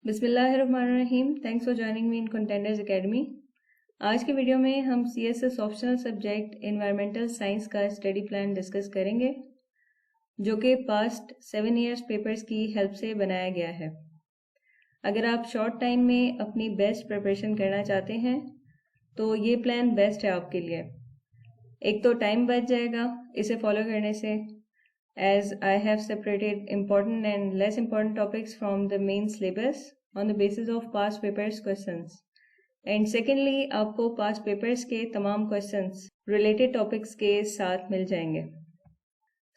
बिस्मिल्लाहिर्रहमानिर्रहीम। Thanks for joining me in contenders academy. आज की वीडियो में हम CSS optional subject environmental science का स्टडी प्लान डिस्कस करेंगे, जो कि पास्ट 7 इयर्स पेपर्स की हेल्प से बनाया गया है। अगर आप शॉर्ट टाइम में अपनी बेस्ट प्रिपरेशन करना चाहते हैं तो ये प्लान बेस्ट है आपके लिए। एक तो टाइम बच जाएगा इसे फॉलो करने से, as I have separated important and less important topics from the main syllabus on the basis of past papers questions. And secondly, आपको past papers के तमाम questions related topics के साथ मिल जाएंगे।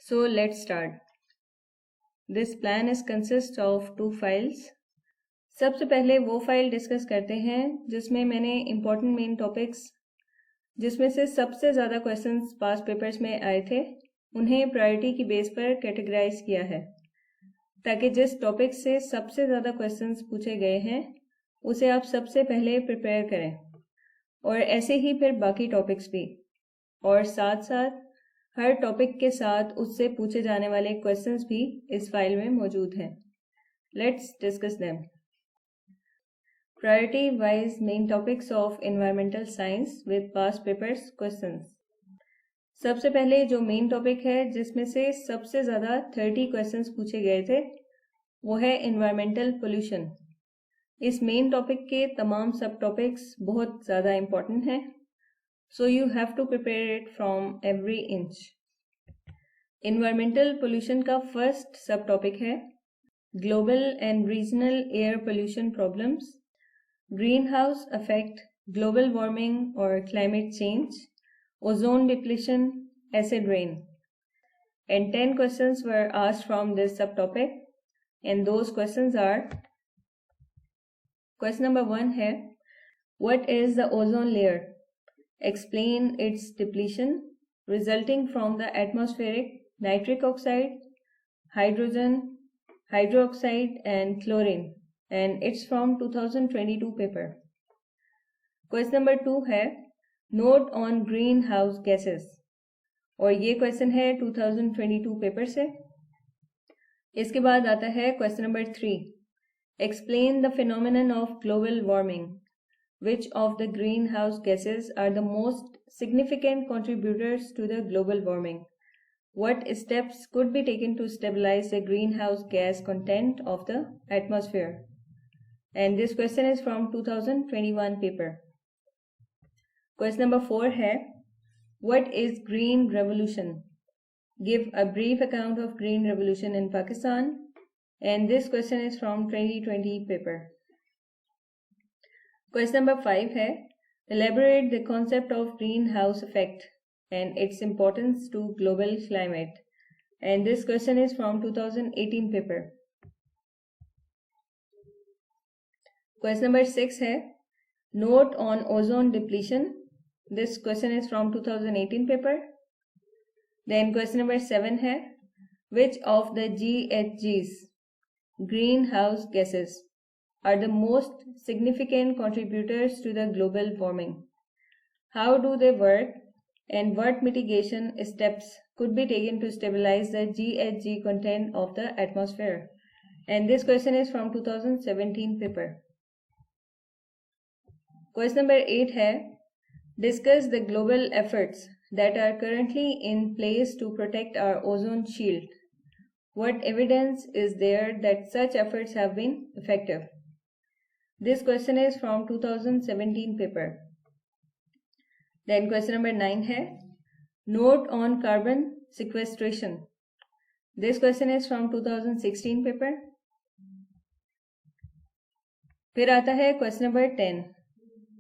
So let's start. This plan is consists of 2 files. सबसे पहले वो file discuss करते हैं जिसमें मैंने important main topics, जिसमें से सबसे ज़्यादा questions past papers में आए थे, उन्हें प्रायोरिटी की बेस पर कैटेगराइज किया है, ताकि जिस टॉपिक से सबसे ज़्यादा क्वेश्चंस पूछे गए हैं उसे आप सबसे पहले प्रिपेयर करें, और ऐसे ही फिर बाकी टॉपिक्स भी, और साथ साथ हर टॉपिक के साथ उससे पूछे जाने वाले क्वेश्चंस भी इस फाइल में मौजूद हैं। Let's discuss them. Priority wise main topics of environmental science with past papers questions. सबसे पहले जो मेन टॉपिक है जिसमें से सबसे ज़्यादा 30 क्वेश्चंस पूछे गए थे वो है एनवायरमेंटल पोल्यूशन। इस मेन टॉपिक के तमाम सब टॉपिक्स बहुत ज़्यादा इम्पॉर्टेंट हैं, so you have to prepare it from every inch. Environmental pollution का फर्स्ट सब टॉपिक है global and regional air pollution problems, green house effect, global warming और climate change, ozone depletion, acid rain. And 10 questions were asked from this subtopic, and those questions are: question number 1 है, what is the ozone layer? Explain its depletion resulting from the atmospheric nitric oxide, hydrogen, hydroxide and chlorine, and it's from 2022 paper. Question number 2 है note on green house gases, और ये question है 2022 paper से। इसके बाद आता है question number 3, explain the phenomenon of global warming, which of the greenhouse gases are the most significant contributors to the global warming, what steps could be taken to stabilize the greenhouse gas content of the atmosphere, and this question is from 2021 paper. Question number 4 है, what is green revolution? Give a brief account of green revolution in Pakistan, and this question is from 2020 paper. Question number 5 है, elaborate the concept of greenhouse effect and its importance to global climate, and this question is from 2018 paper. Question number 6 है, note on ozone depletion. This question is from 2018 paper. Then question number 7 है, which of the GHGs, greenhouse gases, are the most significant contributors to the global warming? How do they work, and what mitigation steps could be taken to stabilize the GHG content of the atmosphere? And this question is from 2017 paper. Question number 8 है, discuss the global efforts that are currently in place to protect our ozone shield. What evidence is there that such efforts have been effective? This question is from 2017 paper. Then question number 9 है, note on carbon sequestration. This question is from 2016 paper. फिर आता है question number 10.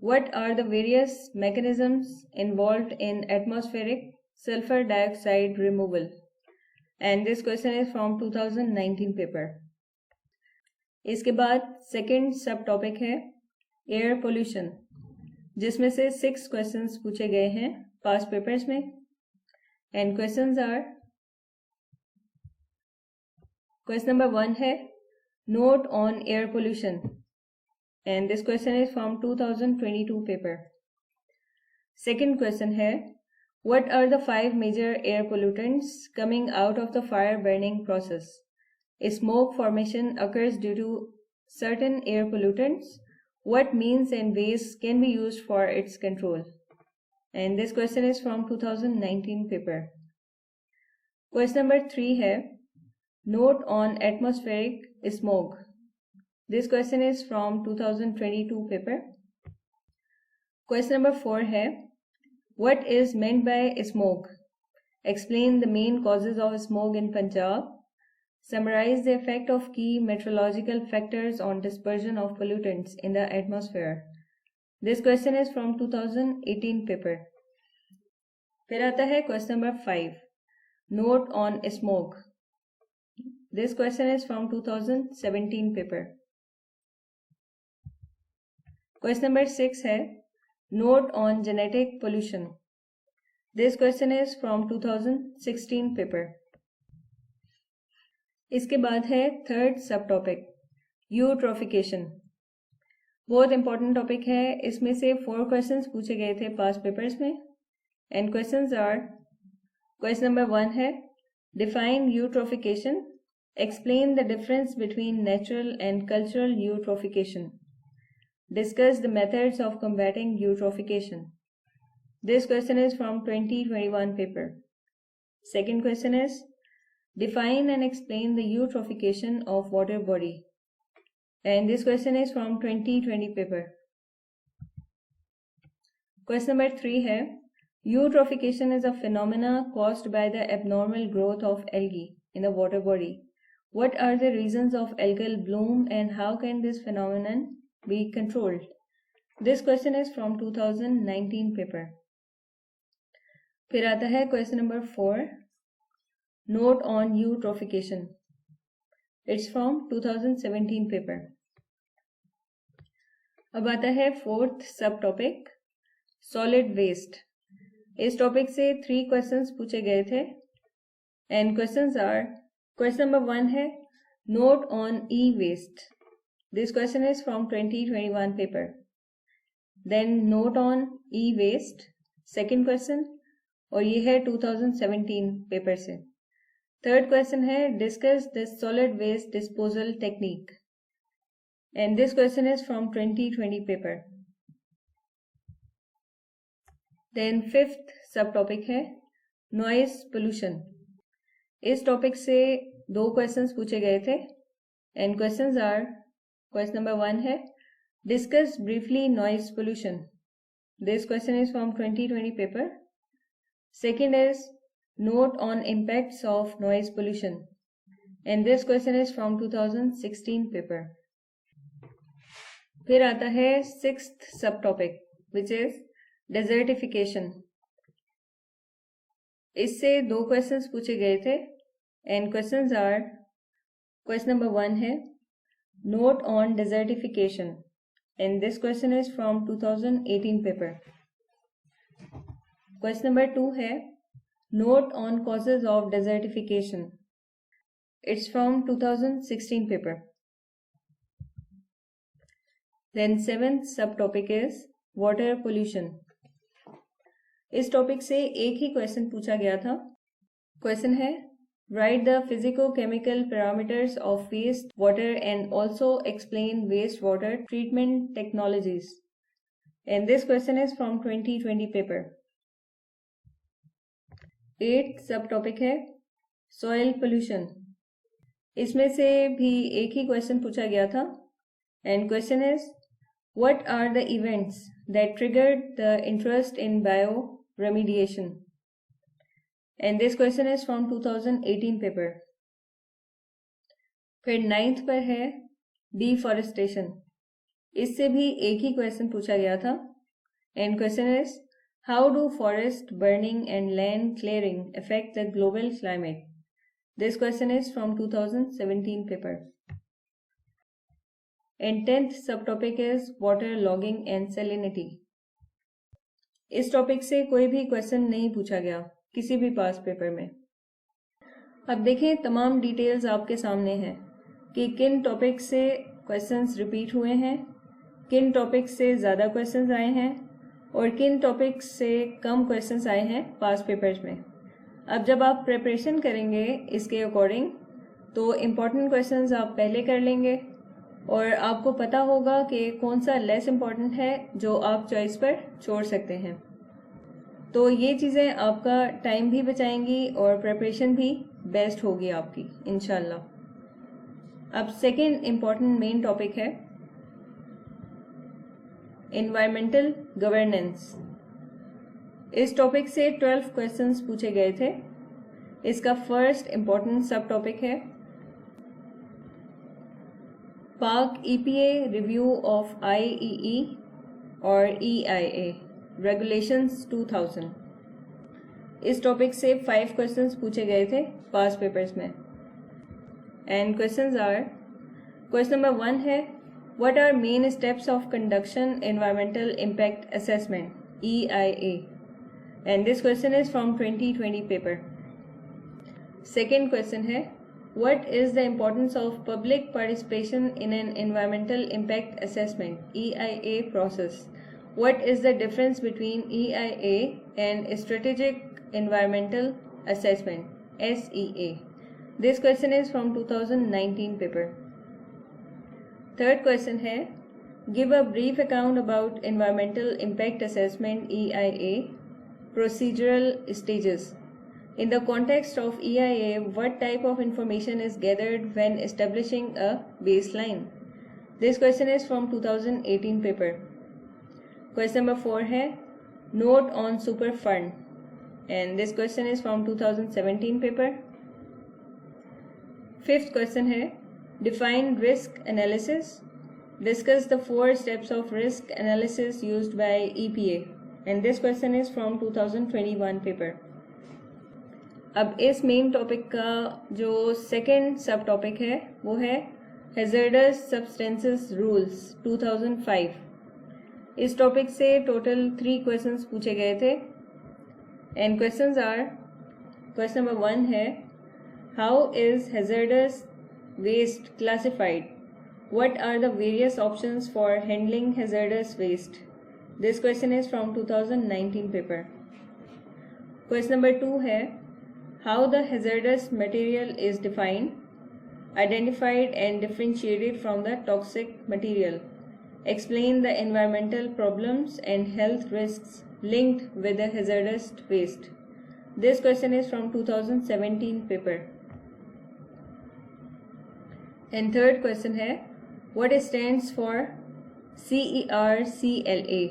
What are the various mechanisms involved in atmospheric sulfur dioxide removal? And this question is from 2019 paper. इसके बाद second सब topic है air pollution, जिसमें से 6 questions पूछे गए हैं पास्ट पेपर्स में, and questions are: question number 1 है, note on air pollution, and this question is from 2022 paper. Second question है, what are the 5 major air pollutants coming out of the fire burning process? Smoke formation occurs due to certain air pollutants, what means and ways can be used for its control? And this question is from 2019 paper. Question number 3 है note on atmospheric smog. This question is from 2022 paper. Question number 4 है what is meant by smog? Explain the main causes of smog in Punjab. Summarize the effect of key meteorological factors on dispersion of pollutants in the atmosphere. This question is from 2018 paper. फिर आता है question number 5. Note on smog. This question is from 2017 paper. Question number 6 है Note on genetic pollution. This question is from 2016 paper. इसके बाद है third sub topic eutrophication. बहुत important topic है. इसमें से 4 क्वेश्चंस पूछे गए थे पास्ट पेपर्स में. And questions are question number 1 है define eutrophication. Explain the difference between natural and cultural eutrophication. Discuss the methods of combating eutrophication. This question is from 2021 paper. Second question is define and explain the eutrophication of water body. And this question is from 2020 paper. Question number 3 है eutrophication is a phenomena caused by the abnormal growth of algae in the water body. What are the reasons of algal bloom and how can this phenomenon be controlled? This question is from 2019 paper. फिर आता है question number 4. Note on eutrophication. It's from 2017 paper. अब आता है fourth subtopic solid waste. इस topic से 3 questions पूछे गए थे and questions are question number 1 है note on e waste. This question is from 2021 paper. Then note on e waste second question और ये है 2017 पेपर से. थर्ड क्वेश्चन है discuss the solid waste disposal technique and this question is from 2020 paper. Then fifth सब topic है noise pollution. इस topic से 2 questions पूछे गए थे and questions are question number 1 है discuss briefly noise pollution. This question is from 2020 paper. Second is Note on impacts of noise pollution and this question is from 2016 paper. फिर आता है sixth सब topic which is desertification. इससे 2 questions पूछे गए थे and questions are question number 1 है Note on desertification and this question is from 2018 paper. Question number 2 है Note on causes of desertification. It's from 2016 paper. Then 7th subtopic is water pollution. इस topic से एक ही question पूछा गया था. Question है write the physico-chemical parameters of waste water and also explain wastewater treatment technologies. And this question is from 2020 paper. 8th सब topic है सॉइल पोल्यूशन. इसमें से भी एक ही क्वेश्चन पूछा गया था and question is what are the events that triggered the interest in bioremediation and this question is from 2018 paper. फिर 9th पर है डिफॉरेस्टेशन. इससे भी एक ही क्वेश्चन पूछा गया था and question is How do forest burning and land clearing affect the global climate? This question is from 2017 paper. And 10th subtopic is water logging and salinity. इस टॉपिक से कोई भी क्वेश्चन नहीं पूछा गया किसी भी पास पेपर में. अब देखें तमाम डिटेल्स आपके सामने हैं कि किन टॉपिक से क्वेश्चंस रिपीट हुए हैं, किन टॉपिक से ज़्यादा क्वेश्चंस आए हैं और किन टॉपिक्स से कम क्वेश्चंस आए हैं पास पेपर्स में. अब जब आप प्रिपरेशन करेंगे इसके अकॉर्डिंग तो इम्पॉर्टेंट क्वेश्चंस आप पहले कर लेंगे और आपको पता होगा कि कौन सा लेस इम्पॉर्टेंट है जो आप चॉइस पर छोड़ सकते हैं। तो ये चीज़ें आपका टाइम भी बचाएंगी और प्रिपरेशन भी बेस्ट होगी आपकी इंशाल्लाह। अब सेकेंड इम्पॉर्टेंट मेन टॉपिक है एनवायरमेंटल गवर्नेंस। इस टॉपिक से 12 क्वेश्चंस पूछे गए थे। इसका फर्स्ट इम्पॉर्टेंट सब टॉपिक है Pak EPA review of IEE और EIA रेगुलेशंस 2000। इस टॉपिक से 5 क्वेश्चंस पूछे गए थे पास पेपर्स में। And questions are, question number 1 है what are main steps of conduction environmental impact assessment EIA, and this question is from 2020 paper. Second question है what is the importance of public participation in an environmental impact assessment EIA process? What is the difference between EIA and strategic environmental assessment SEA? This question is from 2019 paper. Third question है give a brief account about environmental impact assessment EIA procedural stages. In the context of EIA, what type of information is gathered when establishing a baseline? This question is from 2018 paper. Question number 4 है Note on Superfund, and this question is from 2017 paper. Fifth question है Define risk analysis. Discuss the 4 steps of risk analysis used by EPA, and this question is from 2021 paper. अब इस main topic का जो second सब topic है वो है hazardous substances rules 2005। इस टॉपिक से टोटल 3 क्वेश्चंस पूछे गए थे and questions are, question number 1 है how is hazardous waste classified, what are the various options for handling hazardous waste. This question is from 2019 paper. Question number 2 है how the hazardous material is defined, identified and differentiated from the toxic material. Explain the environmental problems and health risks linked with the hazardous waste. This question is from 2017 paper. And third question है what stands for CERCLA?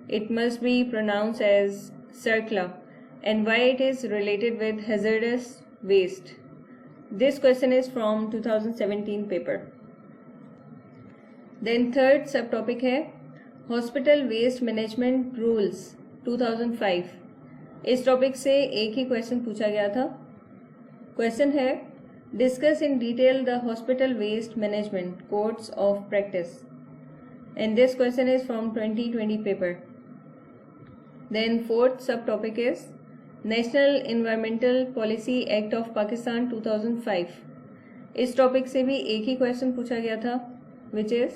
It must be pronounced as CERCLA, and why it is related with hazardous waste. This question is from 2017 paper. Then third subtopic है Hospital Waste Management Rules 2005। इस topic से एक ही question पूछा गया था। Question है Discuss in detail the hospital waste management codes of practice, and this question is from 2020 paper. Then fourth subtopic is national environmental policy act of Pakistan 2005। इस topic से भी एक ही क्वेश्चन पूछा गया था which is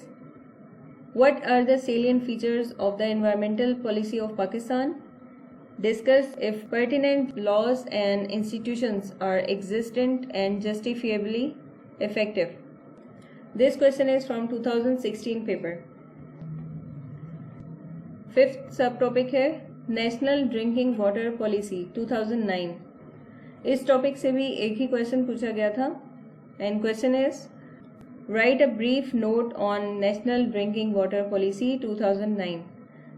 what are the salient features of the environmental policy of Pakistan, discuss if pertinent laws and institutions are existent and justifiably effective. This question is from 2016 paper. Fifth सब topic है national drinking water policy 2009। इस topic से भी एक ही question पूछा गया था and question is right a brief note on national drinking water policy 2009।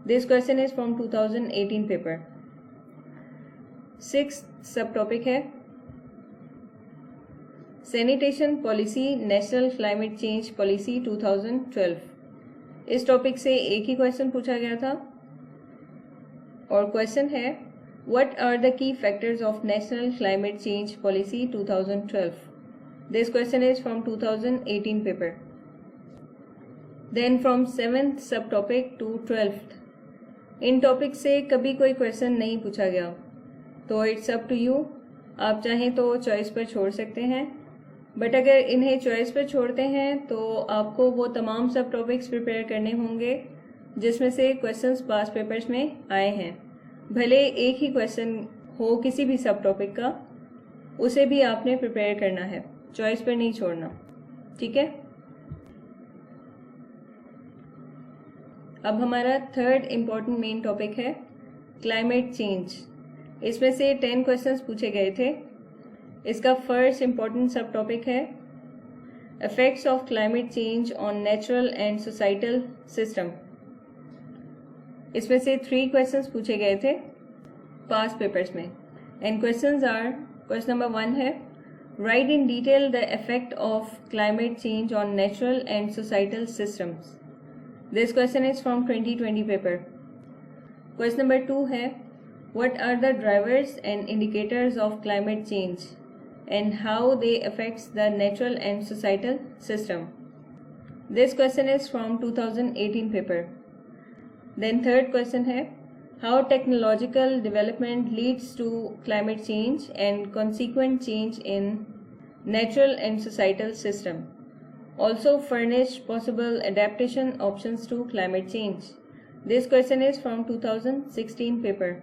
This question is from 2018 paper. Sixth सब टॉपिक है sanitation policy national climate change policy 2012। इस टॉपिक से एक ही क्वेश्चन पूछा गया था और क्वेश्चन है what are the key factors of national climate change policy 2012। This question is from 2018 paper. Then from 7th सब topic to 12th, in topic से कभी कोई क्वेश्चन नहीं पूछा गया तो इट्स अप टू यू, आप चाहें तो चॉइस पर छोड़ सकते हैं, बट अगर इन्हें चॉइस पर छोड़ते हैं तो आपको वो तमाम सब टॉपिक्स प्रिपेयर करने होंगे जिसमें से क्वेश्चंस पास पेपर्स में आए हैं। भले एक ही क्वेश्चन हो किसी भी सब टॉपिक का, उसे भी आपने प्रिपेयर करना है, चॉइस पर नहीं छोड़ना, ठीक है। अब हमारा थर्ड इम्पॉर्टेंट मेन टॉपिक है क्लाइमेट चेंज। इसमें से 10 क्वेश्चंस पूछे गए थे। इसका फर्स्ट इम्पॉर्टेंट सब टॉपिक है effects of climate change on natural and societal system. इसमें से 3 क्वेश्चंस पूछे गए थे पास्ट पेपर्स में and questions are, question number 1 है write in detail the effect of climate change on natural and societal systems. This question is from 2020 paper. Question number 2 है what are the drivers and indicators of climate change and how they affects the natural and societal system. This question is from 2018 paper. Then third question है how technological development leads to climate change and consequent change in natural and societal system. Also furnish possible adaptation options to climate change. This question is from 2016 paper.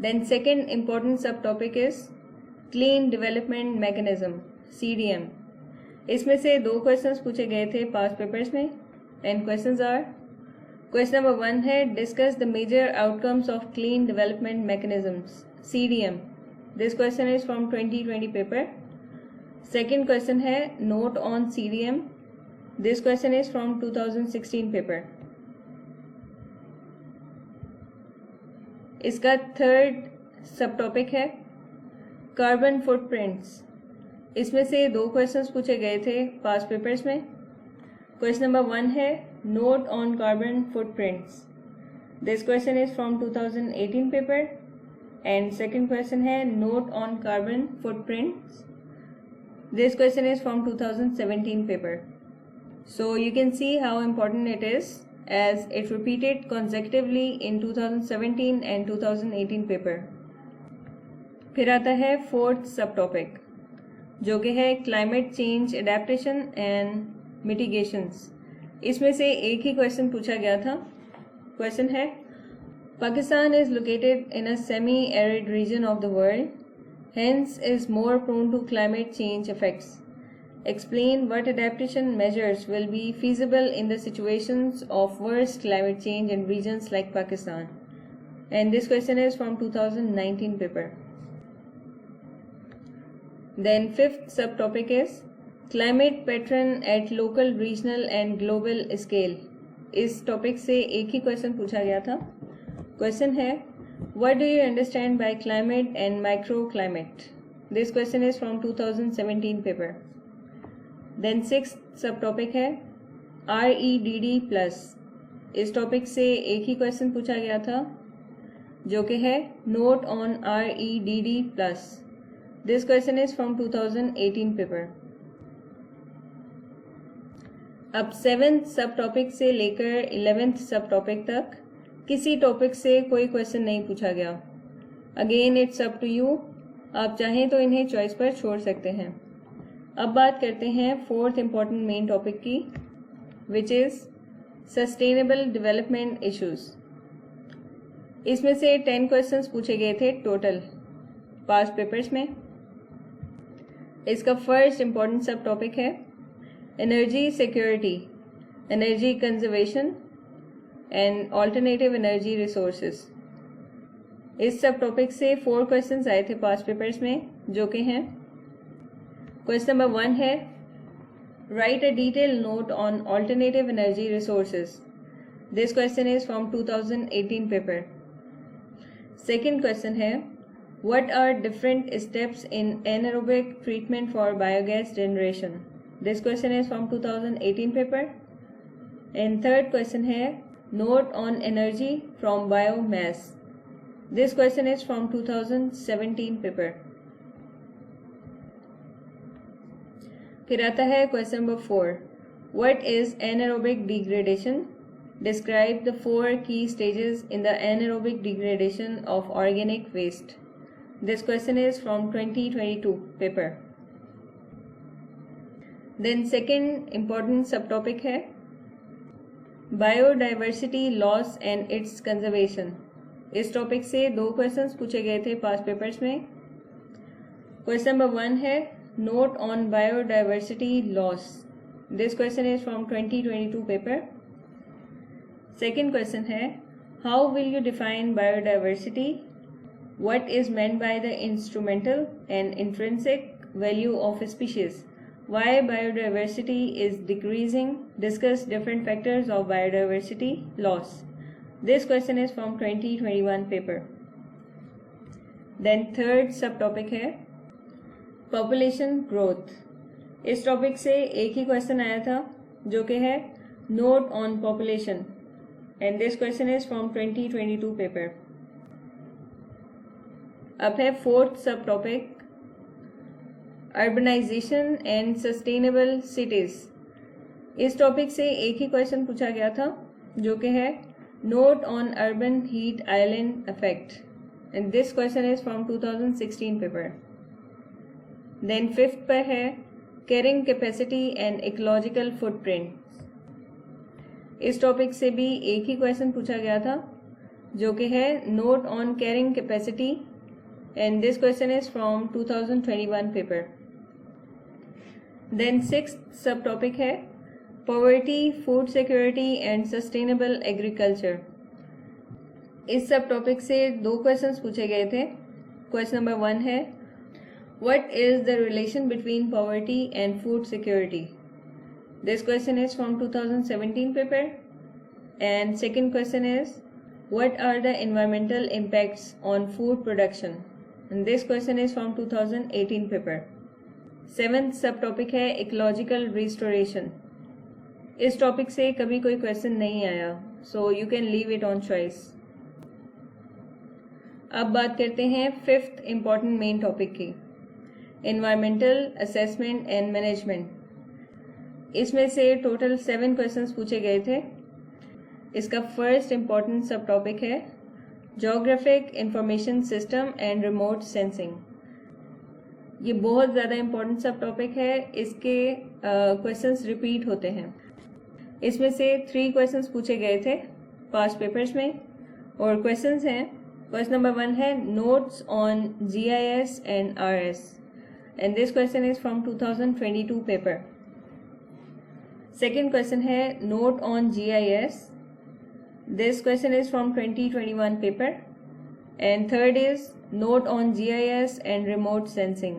Then second important subtopic is Clean Development Mechanism (CDM). इसमें से 2 questions पूछे गए थे past papers में and questions are, question number 1 है discuss the major outcomes of clean development mechanisms (CDM). This question is from 2020 paper. Second question है note on CDM। This question is from 2016 paper. इसका third sub topic है carbon footprints. इसमें से 2 questions पूछे गए थे past papers में। Question number 1 है note on carbon footprints. This question is from 2018 paper and second question है note on carbon footprints. This question is from 2017 paper. So you can see how important it is as it repeated consecutively in 2017 and 2018 paper. फिर आता है fourth सब topic जो कि है climate change adaptation and mitigations. इसमें से एक ही क्वेश्चन पूछा गया था। क्वेश्चन है Pakistan is located in a semi arid region of the world, hence is more prone to climate change effects. Explain what adaptation measures will be feasible in the situations of worst climate change in regions like Pakistan. And this question is from 2019 paper. Then fifth subtopic is climate pattern at local, regional and global scale. इस topic से एक ही question पूछा गया था। Question है what do you understand by climate and microclimate? This question is from 2017 paper. देन sixth सब टॉपिक है REDD+। इस टॉपिक से एक ही क्वेश्चन पूछा गया था जो कि है note on REDD+। This question is from 2018 paper. अब 7th सब टॉपिक से लेकर 11th सब टॉपिक तक किसी टॉपिक से कोई क्वेश्चन नहीं पूछा गया। Again it's up to you, आप चाहें तो इन्हें चॉइस पर छोड़ सकते हैं। अब बात करते हैं फोर्थ इम्पॉर्टेंट मेन टॉपिक की which is sustainable development issues. इसमें से 10 क्वेश्चंस पूछे गए थे टोटल पास्ट पेपर्स में। इसका फर्स्ट इम्पॉर्टेंट सब टॉपिक है energy security, energy conservation and alternative energy resources. इस सब टॉपिक से 4 क्वेश्चंस आए थे पास्ट पेपर्स में जो कि हैं, क्वेश्चन नंबर 1 है write a detail note on alternative energy resources. This question is from 2018 paper. Second question है what are different steps in anaerobic treatment for biogas generation. This question is from 2018 paper. And third question है note on energy from biomass. This question is from 2017 paper. फिर आता है question number 4 what is anaerobic degradation. Describe the 4 की stages in the anaerobic degradation of organic waste. This question is from 2022 paper. Then second important सब topic है biodiversity loss and its conservation. इस topic से 2 questions पूछे गए थे past papers में। Question number 1 है note on biodiversity loss. This question is from 2022 paper. Second question है, how will you define biodiversity? What is meant by the instrumental and intrinsic value of a species? Why biodiversity is decreasing? Discuss different factors of biodiversity loss. This question is from 2021 paper. Then third subtopic है population growth. इस topic से एक ही question आया था जो कि है note on population, and this question is from 2022 paper. अब है fourth subtopic, urbanisation and sustainable cities. इस टॉपिक से एक ही क्वेश्चन पूछा गया था जो कि है note on urban heat island effect, and this question is from 2016 paper. Then fifth पर है carrying capacity and ecological footprint. इस टॉपिक से भी एक ही क्वेश्चन पूछा गया था जो कि है note on carrying capacity, and this question is from 2021 paper. Then sixth subtopic है poverty, food security and sustainable agriculture. इस subtopic से दो questions पूछे गए थे. Question number 1 है what is the relation between poverty and food security? This question is from 2017 paper. And second question is what are the environmental impacts on food production? And this question is from 2018 paper. Seventh सब topic है ecological restoration. इस topic से कभी कोई question नहीं आया, सो you can leave it on choice. अब बात करते हैं फिफ्थ इंपॉर्टेंट मेन टॉपिक की, एनवायरमेंटल असेसमेंट एंड मैनेजमेंट. इसमें से टोटल 7 क्वेश्चंस पूछे गए थे. इसका फर्स्ट इंपॉर्टेंट सब टॉपिक है geographic information system and remote sensing. ये बहुत ज़्यादा इंपॉर्टेंट सब टॉपिक है. इसके क्वेश्चंस रिपीट होते हैं. इसमें से 3 क्वेश्चंस पूछे गए थे पास्ट पेपर्स में, और क्वेश्चंस हैं. क्वेश्चन नंबर 1 है notes on GIS and RS, and this question is from 2022 paper. Second question है note on GIS. This question is from 2021 paper. And third is note on GIS and remote sensing.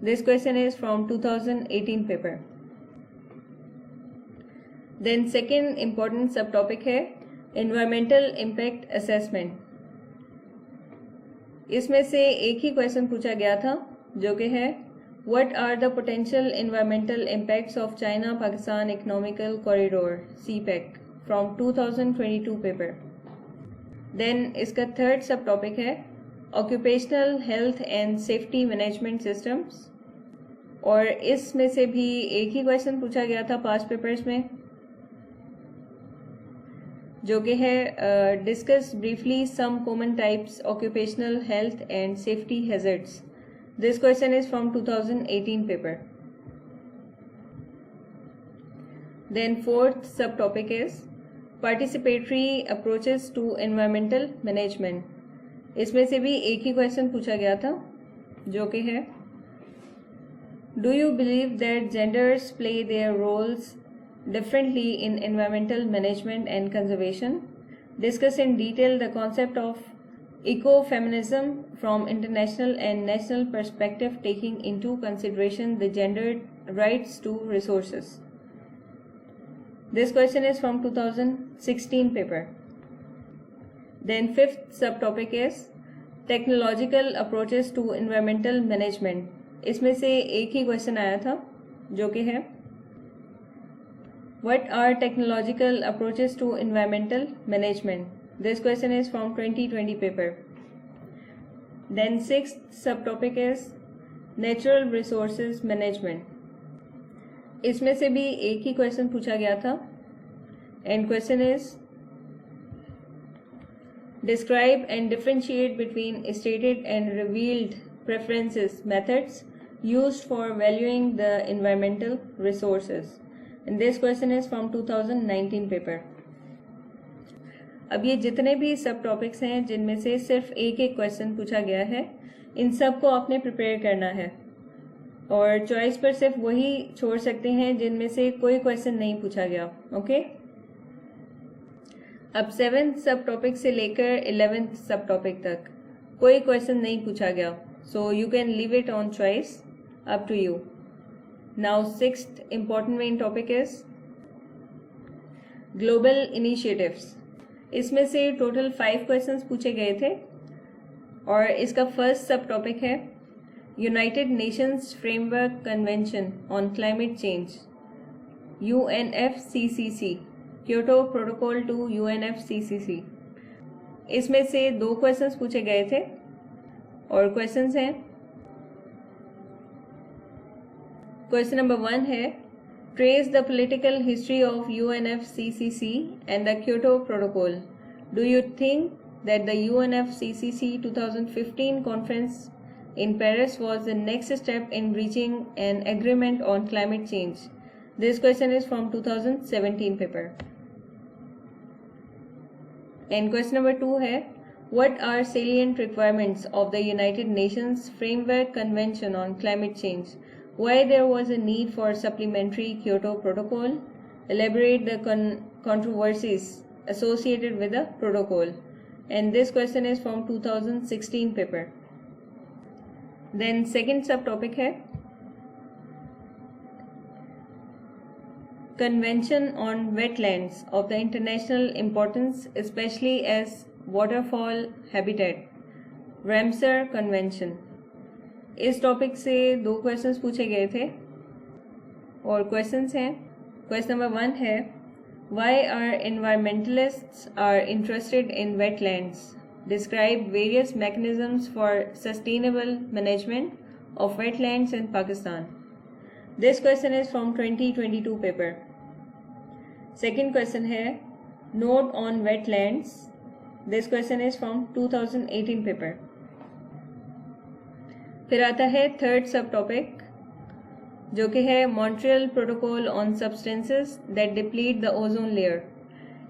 This question is from 2018 paper. Then second important subtopic है environmental impact assessment. इसमें से एक ही question पूछा गया था जो कि है what are the potential environmental impacts of China-Pakistan Economical Corridor CPEC from 2022 paper. Then इसका थर्ड सब टॉपिक है occupational health and safety management systems, और इसमें से भी एक ही क्वेश्चन पूछा गया था पास्ट पेपर्स में जो कि है discuss briefly some common types occupational health and safety hazards. This question is from 2018 paper. Then fourth subtopic is participatory approaches to environmental management. इसमें से भी एक ही क्वेश्चन पूछा गया था जो कि है Do you believe that genders play their roles differently in environmental management and conservation? Discuss in detail the concept of ecofeminism from international and national perspective, taking into consideration the gendered rights to resources. This question is from 2016 paper. Then fifth subtopic is technological approaches to environmental management. इसमें से एक ही question आया था जो कि है What are technological approaches to environmental management? This question is from 2020 paper. Then sixth subtopic is natural resources management. इसमें से भी एक ही क्वेश्चन पूछा गया था and question is describe and differentiate between stated and revealed preferences methods used for valuing the environmental resources. And this question is from 2019 paper. अब ये जितने भी सब टॉपिक्स हैं जिनमें से सिर्फ एक एक क्वेश्चन पूछा गया है, इन सब को आपने प्रिपेयर करना है और चॉइस पर सिर्फ वही छोड़ सकते हैं जिनमें से कोई क्वेश्चन नहीं पूछा गया। ओके, अब 7th सब टॉपिक से लेकर 11th सब टॉपिक तक कोई क्वेश्चन नहीं पूछा गया, so you can leave it on choice, up to you. Now 6th important main topic is global initiatives. इसमें से टोटल 5 क्वेश्चंस पूछे गए थे और इसका फर्स्ट सब टॉपिक है United Nations framework convention on climate change, UNFCCC, Kyoto protocol to UNFCCC। इसमें से 2 क्वेश्चंस पूछे गए थे और क्वेश्चंस हैं, क्वेश्चन नंबर 1 है trace the political history of UNFCCC and the Kyoto protocol. Do you think that the UNFCCC 2015 conference in Paris was the next step in reaching an agreement on climate change? This question is from 2017 paper. And question number 2 है what are salient requirements of the United Nations Framework Convention on Climate Change? Why there was a need for supplementary Kyoto Protocol? Elaborate the controversies associated with the protocol. And this question is from 2016 paper. Then second subtopic है Convention on Wetlands of the International Importance, especially as Waterfall Habitat, Ramsar Convention। इस topic से 2 questions पूछे गए थे और questions हैं, question number 1 है Why are environmentalists are interested in wetlands? Describe various mechanisms for sustainable management of wetlands in Pakistan. This question is from 2022 paper. Second question है Note on wetlands. This question is from 2018 paper. फिर आता है third subtopic जो कि है Montreal protocol on substances that deplete the ozone layer.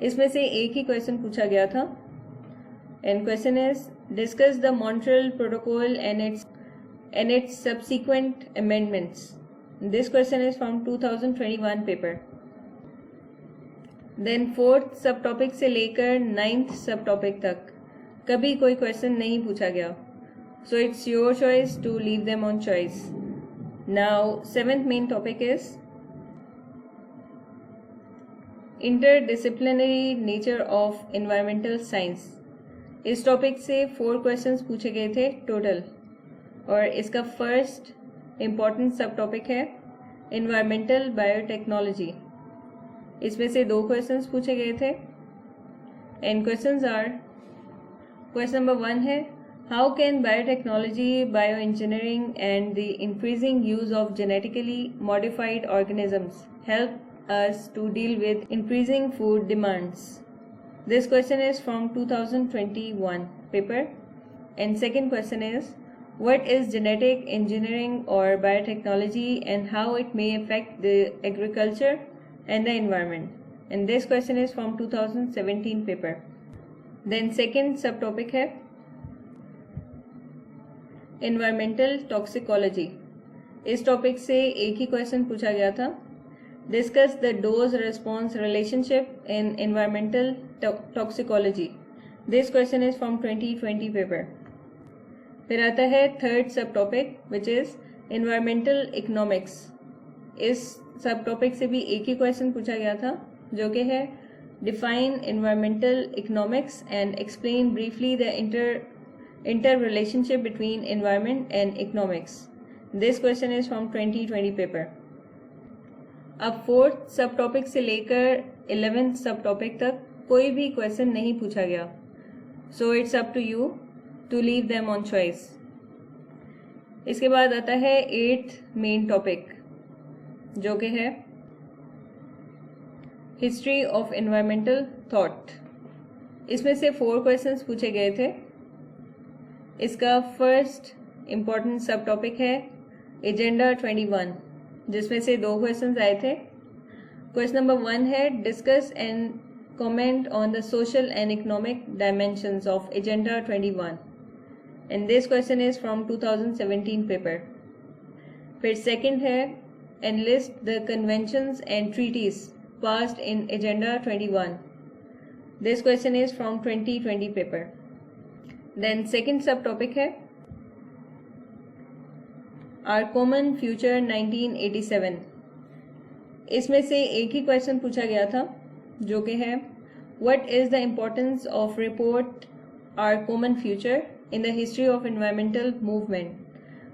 इसमें से एक ही क्वेश्चन पूछा गया था and question is discuss the Montreal protocol and its subsequent amendments. This question is from 2021 paper. Then 4th सब टॉपिक से लेकर 9th सब टॉपिक तक कभी कोई क्वेश्चन नहीं पूछा गया, so it's your choice to leave them on choice. Now 7th main topic is interdisciplinary nature of environmental science। इस टॉपिक से 4 क्वेश्चंस पूछे गए थे टोटल और इसका फर्स्ट इम्पॉर्टेंट सब टॉपिक है environmental biotechnology। इसमें से 2 क्वेश्चंस पूछे गए थे and questions are, question number 1 है How can biotechnology, bioengineering and the increasing use of genetically modified organisms help us to deal with increasing food demands? This question is from 2021 paper. And second question is, what is genetic engineering or biotechnology and how it may affect the agriculture and the environment? And this question is from 2017 paper. Then second subtopic है environmental toxicology. इस topic से एक ही question पूछा गया था, discuss the dose response relationship in environmental toxicology. This question is from 2020 paper. फिर आता है third sub topic which is environmental economics. इस सब टॉपिक से भी एक ही क्वेश्चन पूछा गया था जो कि है define environmental economics and explain briefly the interrelationship between environment and economics. This question is from 2020 paper. अब 4th सब टॉपिक से लेकर 11th सब टॉपिक तक कोई भी क्वेश्चन नहीं पूछा गया, so it's up to you to leave them on choice. इसके बाद आता है 8th मेन टॉपिक जो कि है हिस्ट्री ऑफ एनवायरमेंटल थॉट। इसमें से 4 क्वेश्चंस पूछे गए थे। इसका फर्स्ट इम्पॉर्टेंट सब टॉपिक है एजेंडा 21, जिसमें से 2 क्वेश्चंस आए थे। क्वेश्चन नंबर 1 है discuss and comment on the social and economic dimensions of agenda 21 and this question is from 2017 paper. फिर सेकंड है enlist the conventions and treaties passed in agenda 21. This question is from 2020 paper. Then second सब topic है our common future 1987. इसमें से एक ही question पूछा गया था जो कि है what is the importance of report our common future in the history of environmental movement.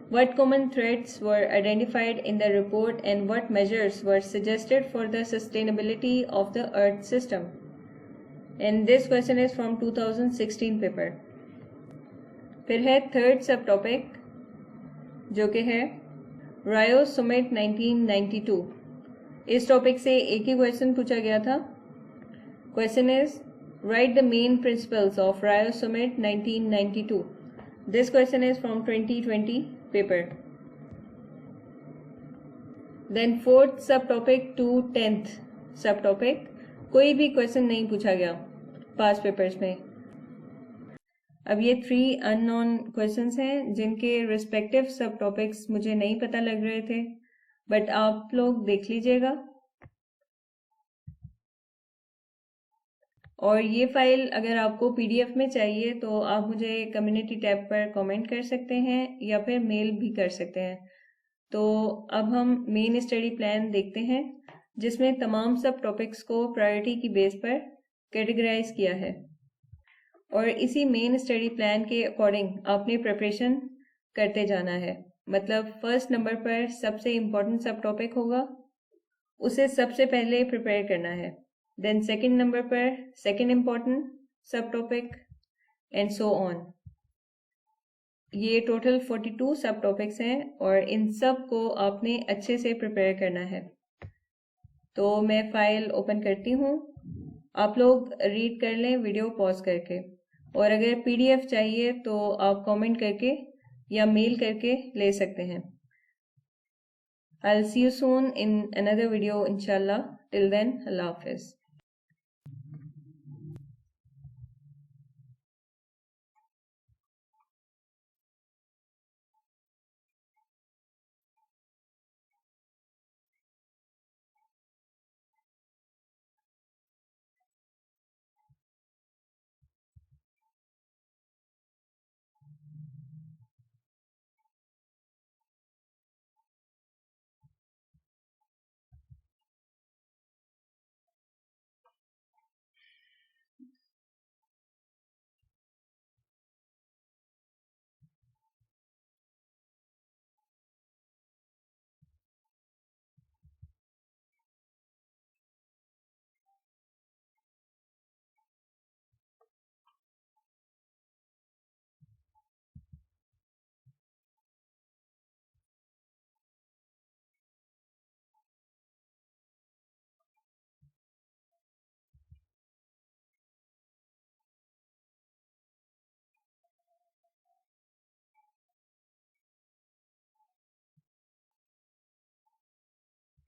What common threats were identified in the report and what measures were suggested for the sustainability of the Earth system? And this question is from 2016 paper. फिर है third sub topic जो कि है रायो summit 1992. इस topic से एक ही क्वेश्चन पूछा गया था. Question is right the main principles of रायो summit 1992. This question is from 2020 paper. Then fourth subtopic to 10th subtopic कोई भी क्वेश्चन नहीं पूछा गया पास पेपर्स में. अब ये 3 अननोन क्वेश्चंस हैं जिनके रिस्पेक्टिव सब टॉपिक्स मुझे नहीं पता लग रहे थे, बट आप लोग देख लीजिएगा. और ये फाइल अगर आपको पीडीएफ में चाहिए तो आप मुझे कम्युनिटी टैब पर कमेंट कर सकते हैं या फिर मेल भी कर सकते हैं. तो अब हम मेन स्टडी प्लान देखते हैं जिसमें तमाम सब टॉपिक्स को प्रायोरिटी की बेस पर कैटेगराइज किया है. और इसी मेन स्टडी प्लान के अकॉर्डिंग आपने प्रिपरेशन करते जाना है. मतलब फर्स्ट नंबर पर सबसे इम्पोर्टेंट सब टॉपिक होगा, उसे सबसे पहले प्रिपेयर करना है. देन सेकंड नंबर पर सेकंड इम्पोर्टेंट सब टॉपिक एंड सो ऑन. ये टोटल 42 सब टॉपिक्स हैं और इन सब को आपने अच्छे से प्रिपेयर करना है. तो मैं फाइल ओपन करती हूँ, आप लोग रीड कर लें वीडियो पॉज करके. और अगर पीडीएफ चाहिए तो आप कमेंट करके या मेल करके ले सकते हैं. I'll see you soon in another video inshallah. Till then, Allah Hafiz.